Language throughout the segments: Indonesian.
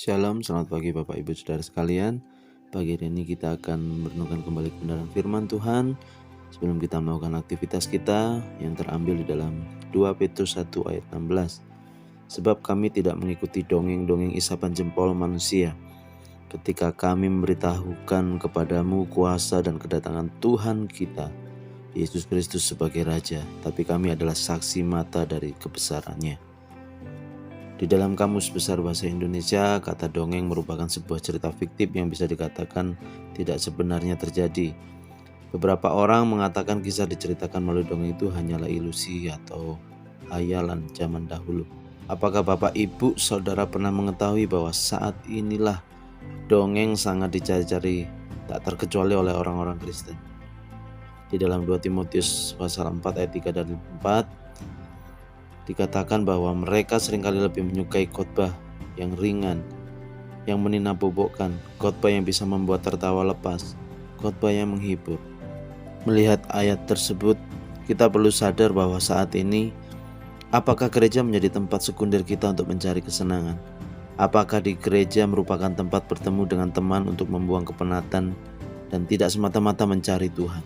Shalom, selamat pagi Bapak Ibu Saudara sekalian. Pagi hari ini kita akan merenungkan kembali kebenaran firman Tuhan. Sebelum kita melakukan aktivitas kita yang terambil di dalam 2 Petrus 1 ayat 16. Sebab kami tidak mengikuti dongeng-dongeng isapan jempol manusia, ketika kami memberitahukan kepadamu kuasa dan kedatangan Tuhan kita, Yesus Kristus sebagai Raja, tapi kami adalah saksi mata dari kebesarannya. Di dalam Kamus Besar Bahasa Indonesia, kata dongeng merupakan sebuah cerita fiktif yang bisa dikatakan tidak sebenarnya terjadi. Beberapa orang mengatakan kisah diceritakan melalui dongeng itu hanyalah ilusi atau hayalan zaman dahulu. Apakah Bapak, Ibu, Saudara pernah mengetahui bahwa saat inilah dongeng sangat dicari-cari tak terkecuali oleh orang-orang Kristen? Di dalam 2 Timotius pasal 4 ayat 3 dan 4, dikatakan bahwa mereka seringkali lebih menyukai khotbah yang ringan, yang meninabobokan, khotbah yang bisa membuat tertawa lepas, khotbah yang menghibur. Melihat ayat tersebut, kita perlu sadar bahwa saat ini, apakah gereja menjadi tempat sekunder kita untuk mencari kesenangan? Apakah di gereja merupakan tempat bertemu dengan teman untuk membuang kepenatan dan tidak semata-mata mencari Tuhan?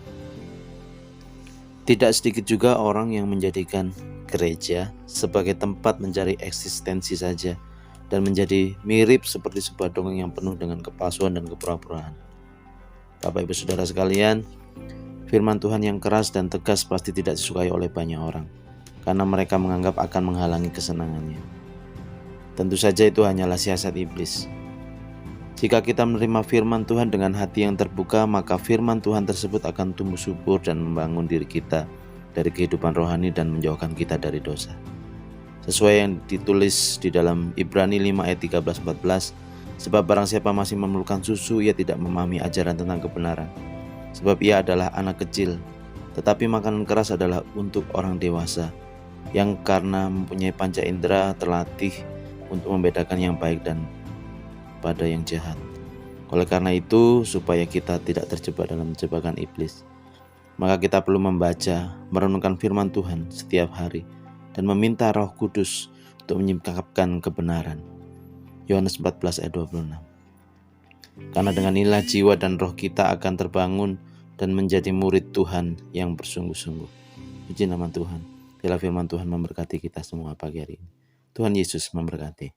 Tidak sedikit juga orang yang menjadikan gereja sebagai tempat mencari eksistensi saja dan menjadi mirip seperti sebuah dongeng yang penuh dengan kepalsuan dan kepura-puraan. Bapak Ibu Saudara sekalian, firman Tuhan yang keras dan tegas pasti tidak disukai oleh banyak orang karena mereka menganggap akan menghalangi kesenangannya. Tentu saja itu hanyalah siasat iblis. Jika kita menerima firman Tuhan dengan hati yang terbuka, maka firman Tuhan tersebut akan tumbuh subur dan membangun diri kita dari kehidupan rohani dan menjauhkan kita dari dosa. Sesuai yang ditulis di dalam Ibrani 5 ayat 13-14, sebab barang siapa masih memerlukan susu, ia tidak memahami ajaran tentang kebenaran, sebab ia adalah anak kecil. Tetapi makanan keras adalah untuk orang dewasa, yang karena mempunyai panca indera terlatih untuk membedakan yang baik dan pada yang jahat. Oleh karena itu, supaya kita tidak terjebak dalam jebakan iblis, maka kita perlu membaca, merenungkan firman Tuhan setiap hari dan meminta Roh Kudus untuk menyingkapkan kebenaran. Yohanes 14 ayat 26. Karena dengan inilah jiwa dan roh kita akan terbangun dan menjadi murid Tuhan yang bersungguh-sungguh. Puji nama Tuhan. Biarlah firman Tuhan memberkati kita semua pagi hari ini. Tuhan Yesus memberkati.